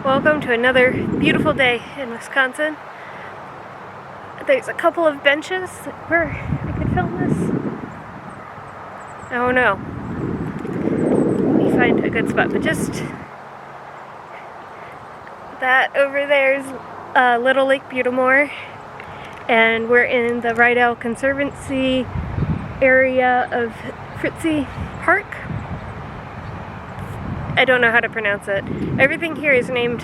Welcome to another beautiful day in Wisconsin. There's a couple of benches where I could film this. Oh no. Let me find a good spot, but just that over there is Little Lake Butamore, and we're in the Rydell Conservancy area of Fritzie Park. I don't know how to pronounce it. Everything here is named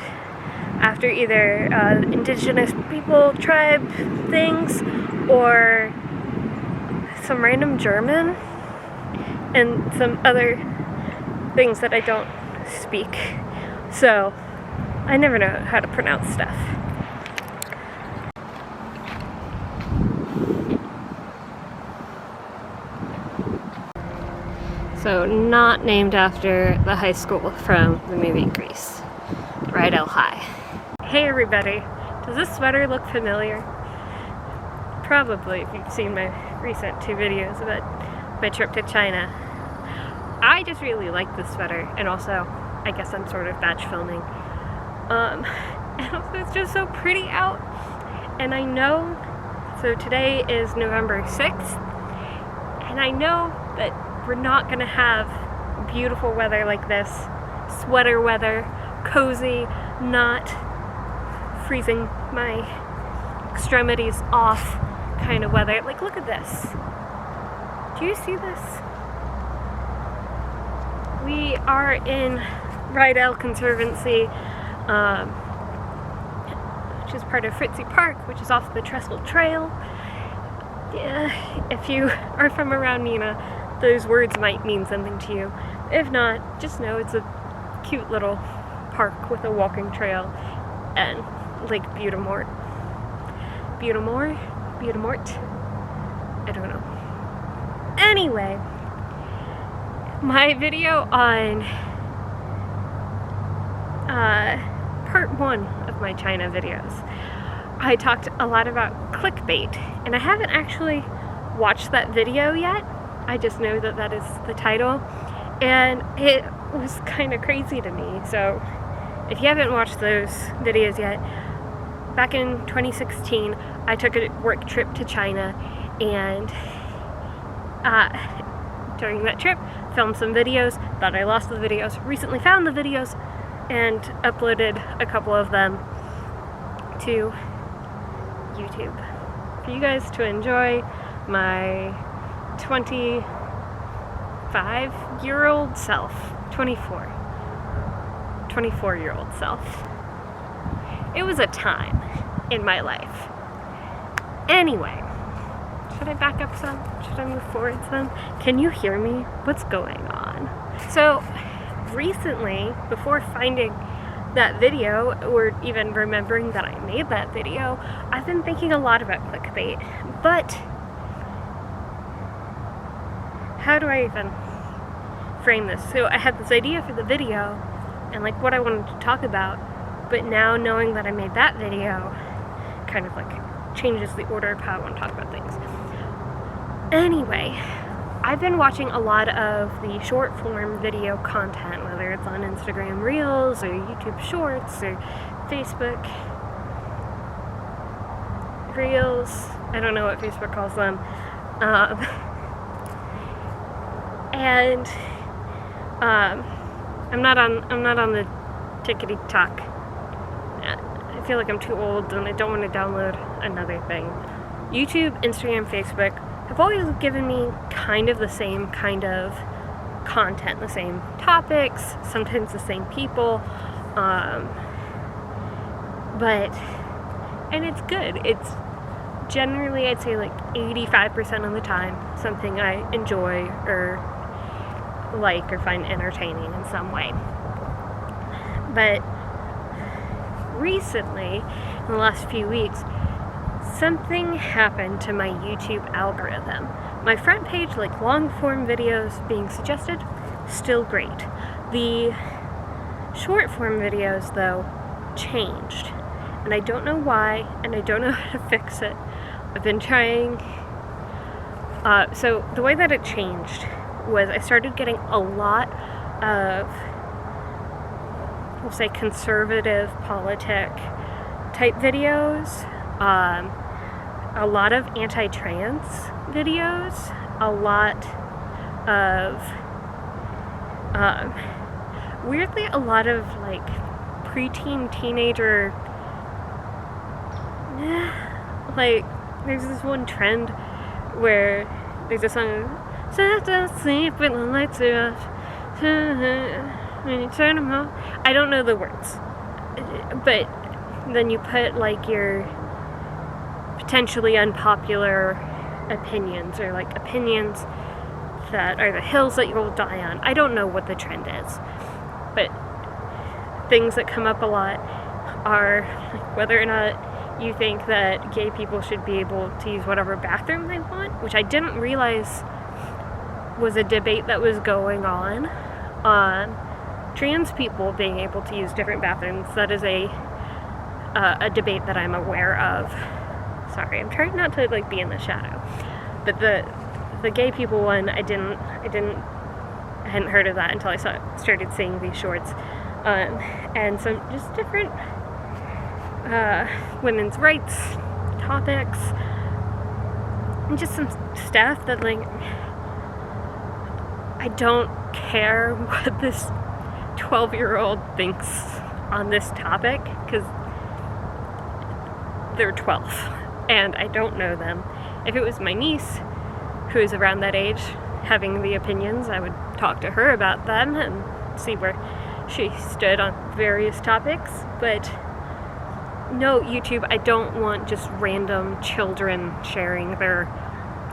after either indigenous people, tribe things, or some random German, and some other things that I don't speak. So, I never know how to pronounce stuff. So, not named after the high school from the movie Grease, Rydell High. Hey everybody, does this sweater look familiar? Probably, if you've seen my recent 2 videos about my trip to China. I just really like this sweater, and also, I guess I'm sort of batch filming. And also it's just so pretty out. And I know, so today is November 6th, and I know that we're not gonna have beautiful weather like this, sweater weather, cozy, not freezing my extremities off kind of weather. Like, look at this. Do you see this? We are in Rydell Conservancy, which is part of Fritzie Park, which is off the Trestle Trail. Yeah, if you are from around Neenah, those words might mean something to you. If not, just know it's a cute little park with a walking trail and Lake Butamort. Butamort? I don't know. Anyway, my video on part 1 of my China videos, I talked a lot about clickbait, and I haven't actually watched that video yet. I just know that that is the title, and it was kind of crazy to me. So if you haven't watched those videos yet, back in 2016 I took a work trip to China, and during that trip filmed some videos, thought I lost the videos, recently found the videos and uploaded a couple of them to YouTube for you guys to enjoy my 25-year-old self, 24-year-old self. It was a time in my life. Anyway, should I back up some? Should I move forward some? Can you hear me? What's going on? So, recently, before finding that video, or even remembering that I made that video, I've been thinking a lot about clickbait, but how do I even frame this? So I had this idea for the video and like what I wanted to talk about, but now knowing that I made that video kind of like changes the order of how I want to talk about things. Anyway, I've been watching a lot of the short form video content, whether it's on Instagram Reels or YouTube Shorts or Facebook Reels. I don't know what Facebook calls them. And I'm not on the tickety-tock. I feel like I'm too old and I don't want to download another thing. YouTube, Instagram, Facebook have always given me kind of the same kind of content, the same topics, sometimes the same people, and it's good. It's generally, I'd say like 85% of the time, something I enjoy or like or find entertaining in some way. But recently, in the last few weeks, something happened to my YouTube algorithm. My front page, like long form videos being suggested, still great. The short form videos though changed, and I don't know why, and I don't know how to fix it. I've been trying. So the way that it changed was I started getting a lot of we'll say conservative politic type videos, a lot of anti-trans videos, a lot of weirdly a lot of like preteen teenager, like there's this one trend where there's a song, don't sleep when the lights are off, when you turn them off. I don't know the words, but then you put like your potentially unpopular opinions, or like opinions that are the hills that you'll die on. I don't know what the trend is, but things that come up a lot are whether or not you think that gay people should be able to use whatever bathroom they want, which I didn't realize was a debate that was going on trans people being able to use different bathrooms. That is a debate that I'm aware of. Sorry, I'm trying not to like be in the shadow. But the gay people one, I hadn't heard of that until I started seeing these shorts, and some just different women's rights topics, and just some stuff that like I don't care what this 12-year-old thinks on this topic, because they're 12 and I don't know them. If it was my niece, who is around that age, having the opinions, I would talk to her about them and see where she stood on various topics. But no, YouTube, I don't want just random children sharing their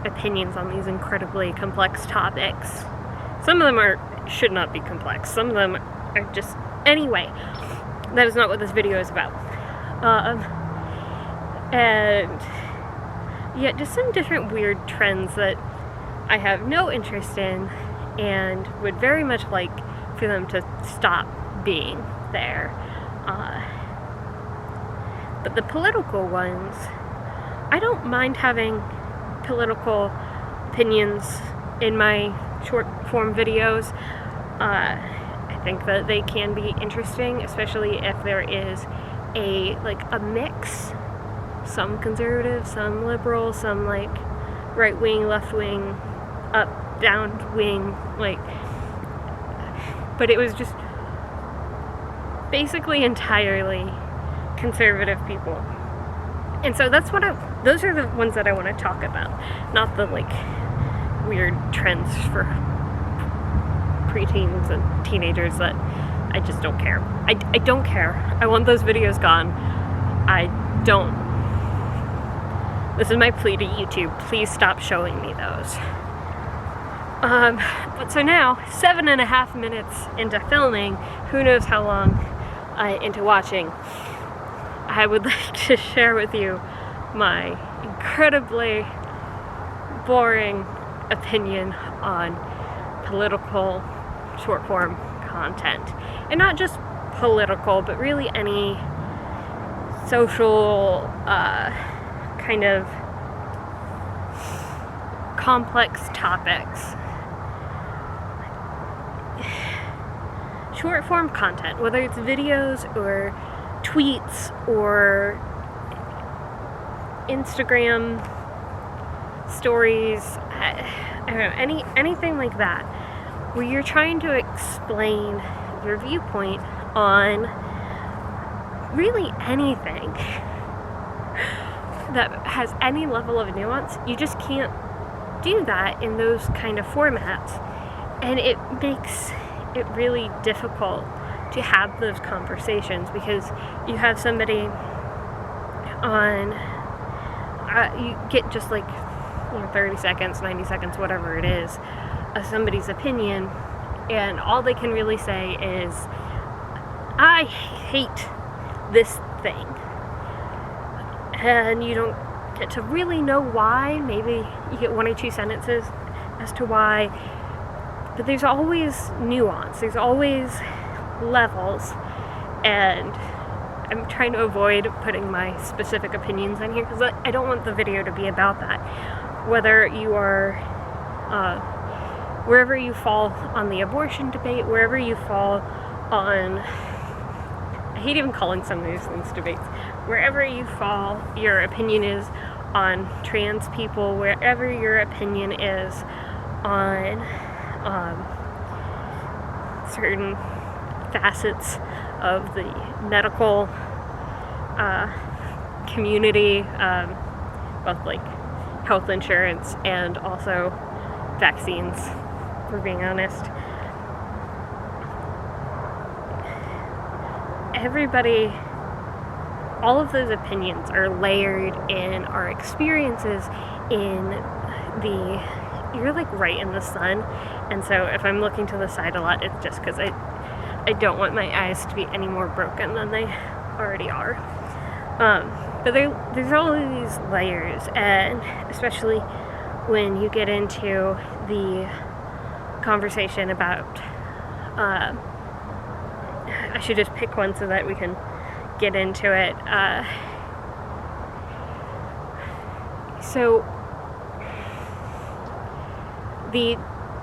opinions on these incredibly complex topics. Some of them should not be complex. Some of them are just... Anyway, that is not what this video is about. And yeah, just some different weird trends that I have no interest in and would very much like for them to stop being there. But the political ones, I don't mind having political opinions in my short form videos. I think that they can be interesting, especially if there is a mix. Some conservative, some liberal, some like right wing, left wing, up, down wing, like, but it was just basically entirely conservative people. And so that's those are the ones that I want to talk about, not the like weird trends for preteens and teenagers that I just don't care. I don't care. I want those videos gone. I don't. This is my plea to YouTube. Please stop showing me those. But so now, 7.5 minutes into filming, who knows how long into watching, I would like to share with you my incredibly boring opinion on political short form content. And not just political, but really any social kind of complex topics. Short form content, whether it's videos or tweets or Instagram stories, I don't know, anything like that, where you're trying to explain your viewpoint on really anything that has any level of nuance. You just can't do that in those kind of formats, and it makes it really difficult to have those conversations, because you have somebody on, you get just like 30 seconds, 90 seconds, whatever it is, of somebody's opinion, and all they can really say is, I hate this thing. And you don't get to really know why. Maybe you get one or two sentences as to why, but there's always nuance, there's always levels, and I'm trying to avoid putting my specific opinions in here, because I don't want the video to be about that. Whether you are, wherever you fall on the abortion debate, wherever you fall on I hate even calling some of these things debates. Wherever you fall, your opinion is on trans people, wherever your opinion is on certain facets of the medical community, both like health insurance and also vaccines, for being honest. Everybody, all of those opinions are layered in our experiences you're like right in the sun, and so if I'm looking to the side a lot, it's just because I don't want my eyes to be any more broken than they already are. But there's all of these layers, and especially when you get into the conversation about I should just pick one so that we can get into it.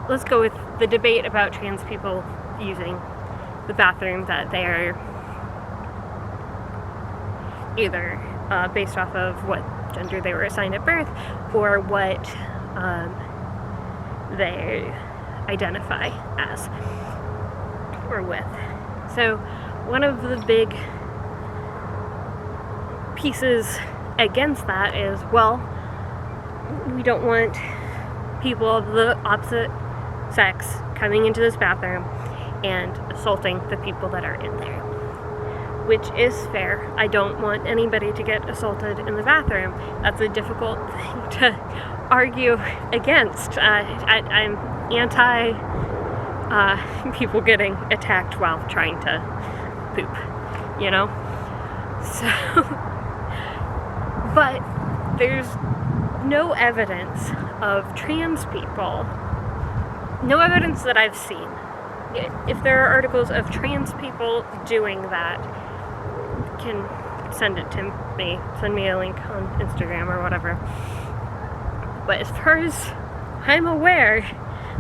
Let's go with the debate about trans people using the bathroom that they are either based off of what gender they were assigned at birth or what they identify as or with. So one of the big pieces against that is, well, we don't want people of the opposite sex coming into this bathroom and assaulting the people that are in there, which is fair. I don't want anybody to get assaulted in the bathroom. That's a difficult thing to argue against. I'm anti people getting attacked while trying to poop, you know? So, but there's no evidence of trans people, no evidence that I've seen. If there are articles of trans people doing that, can send it to me, send me a link on Instagram or whatever. But as far as I'm aware,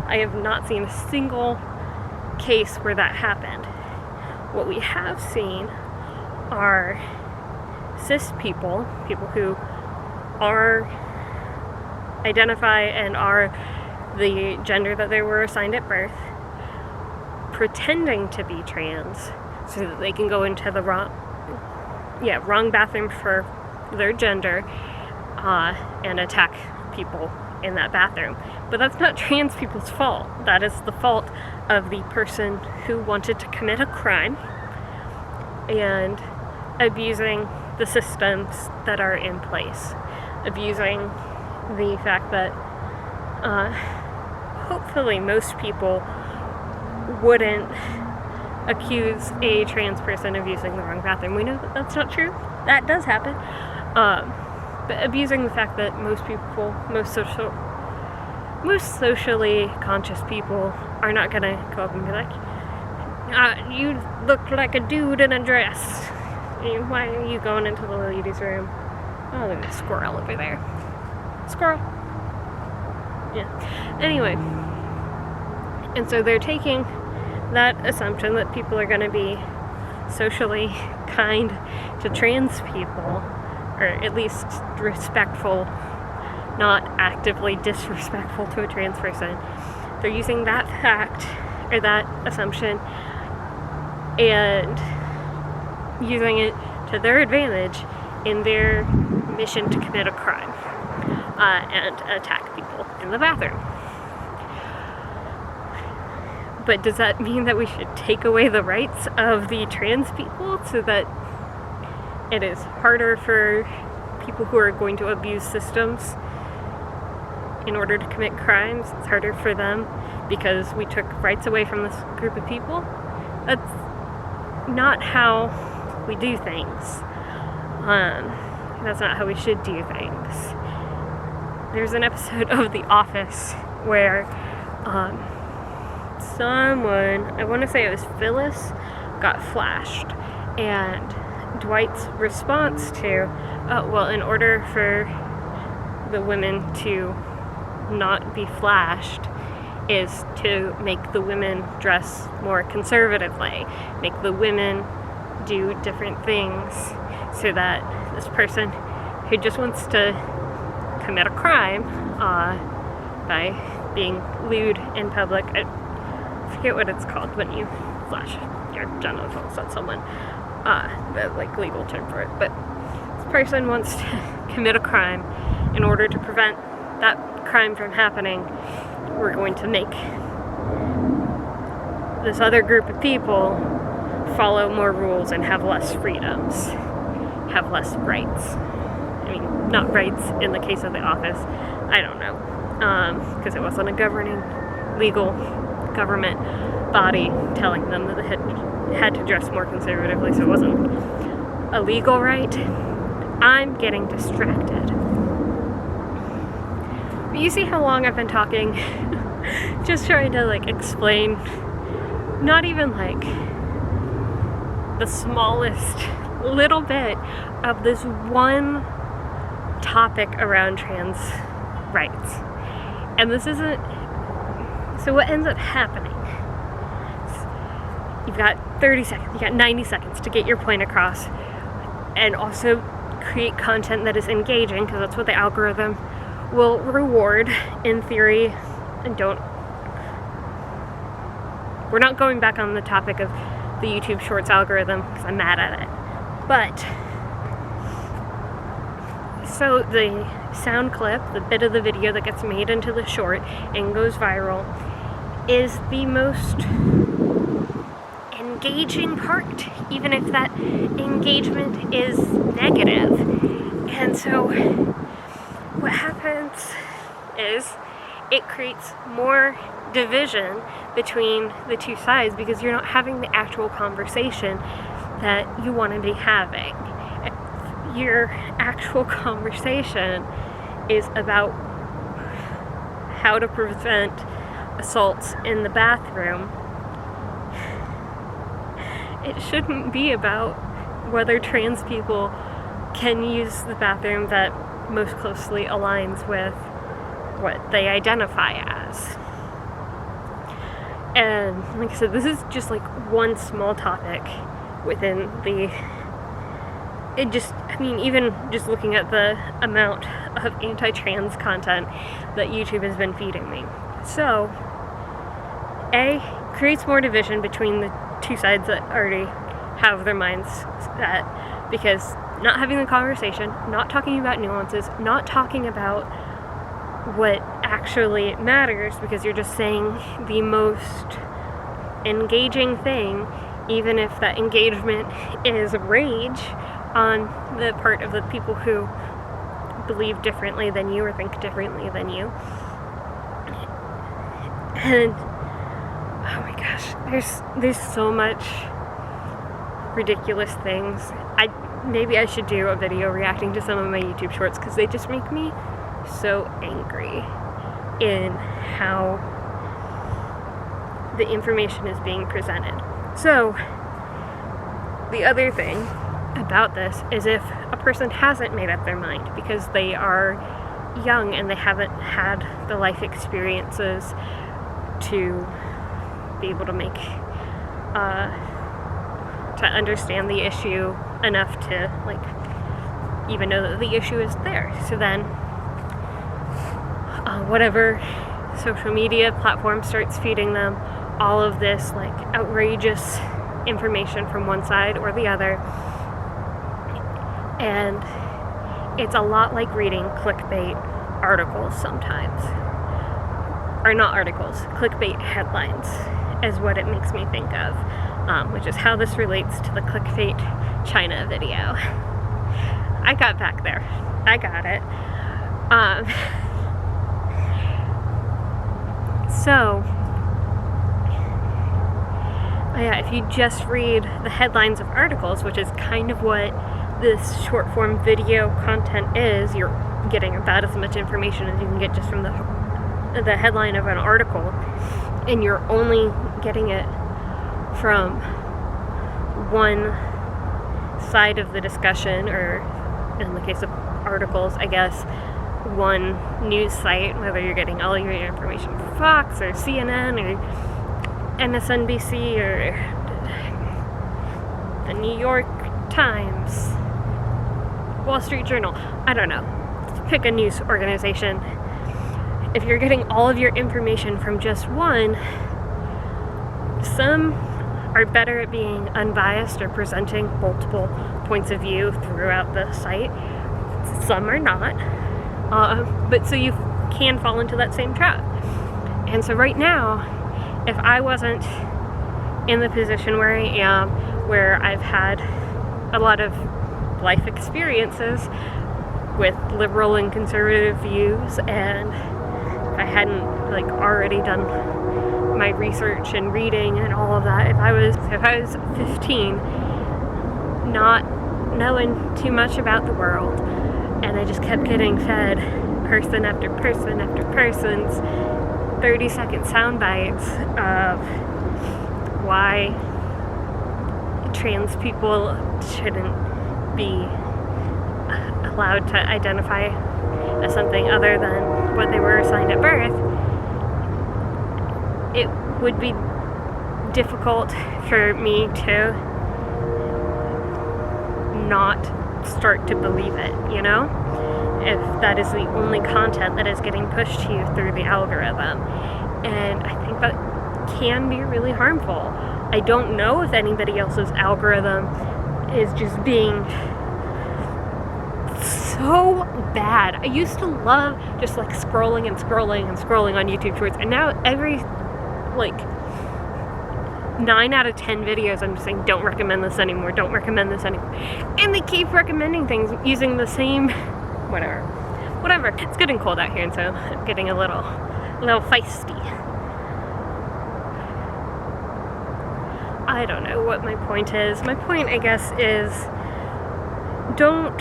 I have not seen a single case where that happened. What we have seen are cis people who identify and are the gender that they were assigned at birth, pretending to be trans so that they can go into the wrong bathroom for their gender and attack people in that bathroom. But that's not trans people's fault. That is the fault of the person who wanted to commit a crime and abusing the systems that are in place, abusing the fact that hopefully most people wouldn't accuse a trans person of using the wrong bathroom. We know that that's not true. That does happen. But abusing the fact that most socially conscious people are not gonna go up and be like, you look like a dude in a dress. Why are you going into the ladies' room? Oh, there's a squirrel over there. Squirrel. Yeah. Anyway. And so they're taking that assumption that people are going to be socially kind to trans people, or at least respectful, not actively disrespectful to a trans person. They're using that fact, or that assumption, and using it to their advantage in their mission to commit a crime and attack people in the bathroom. But does that mean that we should take away the rights of the trans people so that it is harder for people who are going to abuse systems in order to commit crimes? It's harder for them because we took rights away from this group of people? That's not how we do things. That's not how we should do things. There's an episode of The Office where someone, I want to say it was Phyllis, got flashed, and Dwight's response to, in order for the women to not be flashed is to make the women dress more conservatively, make the women do different things so that this person who just wants to commit a crime by being lewd in public, I forget what it's called when you flash your genitals at someone, the like legal term for it, but this person wants to commit a crime. In order to prevent that crime from happening, we're going to make this other group of people follow more rules and have less freedoms, have less rights. I mean, not rights in the case of The Office, I don't know, because it wasn't a governing, legal government body telling them that they had to dress more conservatively, so it wasn't a legal right. I'm getting distracted. But you see how long I've been talking? Just trying to like explain, not even like the smallest little bit of this one topic around trans rights. And this isn't, so what ends up happening, you've got 30 seconds, you got 90 seconds to get your point across and also create content that is engaging, because that's what the algorithm will reward in theory. And we're not going back on the topic of the YouTube Shorts algorithm because I'm mad at it. But, so the sound clip, the bit of the video that gets made into the short and goes viral, is the most engaging part, even if that engagement is negative. And so what happens is it creates more division between the two sides because you're not having the actual conversation that you want to be having. Your actual conversation is about how to prevent assaults in the bathroom. It shouldn't be about whether trans people can use the bathroom that most closely aligns with what they identify as. And like I said, this is just like one small topic within the, even just looking at the amount of anti-trans content that YouTube has been feeding me. So, A, creates more division between the two sides that already have their minds set, because not having the conversation, not talking about nuances, not talking about what actually matters, because you're just saying the most engaging thing, even if that engagement is rage on the part of the people who believe differently than you or think differently than you. And oh my gosh, there's so much ridiculous things. Maybe I should do a video reacting to some of my YouTube shorts, because they just make me so angry in how the information is being presented. So the other thing about this is, if a person hasn't made up their mind because they are young and they haven't had the life experiences to be able to make to understand the issue enough to like even know that the issue is there, so then whatever social media platform starts feeding them all of this like outrageous information from one side or the other. And it's a lot like reading clickbait articles sometimes. Or not articles, clickbait headlines is what it makes me think of, which is how this relates to the clickbait China video. I got back there. I got it. So, yeah, if you just read the headlines of articles, which is kind of what this short form video content is, you're getting about as much information as you can get just from the headline of an article, and you're only getting it from one side of the discussion, or in the case of articles, I guess, one news site, whether you're getting all your information from Fox or CNN or MSNBC or the New York Times, Wall Street Journal, I don't know. Pick a news organization. If you're getting all of your information from just one, some are better at being unbiased or presenting multiple points of view throughout the site. Some are not. But so you can fall into that same trap. And so right now, if I wasn't in the position where I am, where I've had a lot of life experiences with liberal and conservative views, and I hadn't already done my research and reading and all of that, if I was 15, not knowing too much about the world, and I just kept getting fed person after person after person's 30-second sound bites of why trans people shouldn't be allowed to identify as something other than what they were assigned at birth, it would be difficult for me to not start to believe it, you know? If that is the only content that is getting pushed to you through the algorithm. And I think that can be really harmful. I don't know if anybody else's algorithm is just being so bad. I used to love just scrolling and scrolling and scrolling on YouTube Shorts, and now every 9 out of 10 videos I'm just saying, don't recommend this anymore, don't recommend this anymore. And they keep recommending things using the same whatever. It's getting cold out here, and so I'm getting a little feisty. I don't know what my point is. My point, I guess, is don't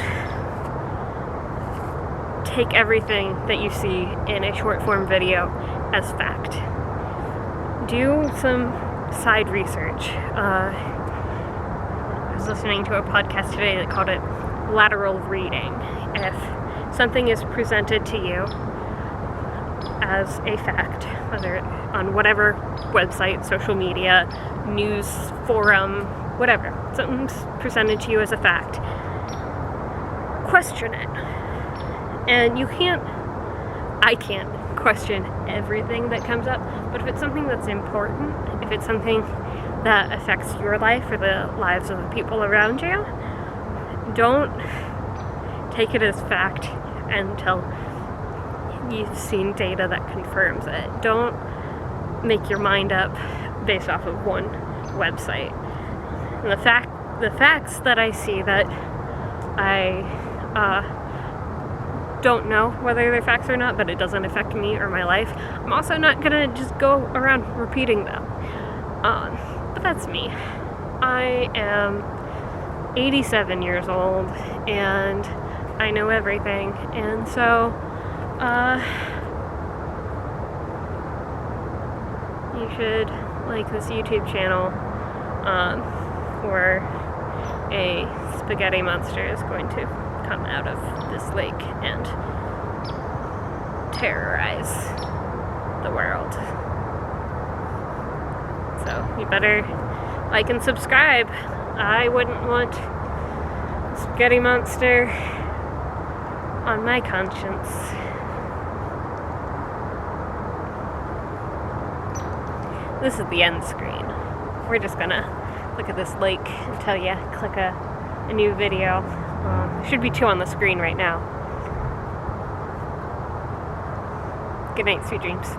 take everything that you see in a short form video as fact. Do some side research. I was listening to a podcast today that called it lateral reading. If something is presented to you as a fact, whether on whatever website, social media, news forum, whatever, something's presented to you as a fact, question it. And I can't question everything that comes up, but if it's something that's important, if it's something that affects your life or the lives of the people around you, don't take it as fact until you've seen data that confirms it. Don't make your mind up based off of one website. And the facts that I see that I don't know whether they're facts or not, but it doesn't affect me or my life, I'm also not gonna just go around repeating them. But that's me. I am 87 years old and I know everything, and so you should like this YouTube channel, or a spaghetti monster is going to come out of this lake and terrorize the world. So you better like and subscribe. I wouldn't want spaghetti monster on my conscience. This is the end screen. We're just gonna look at this lake until you click a new video. Should be 2 on the screen right now. Good night, sweet dreams.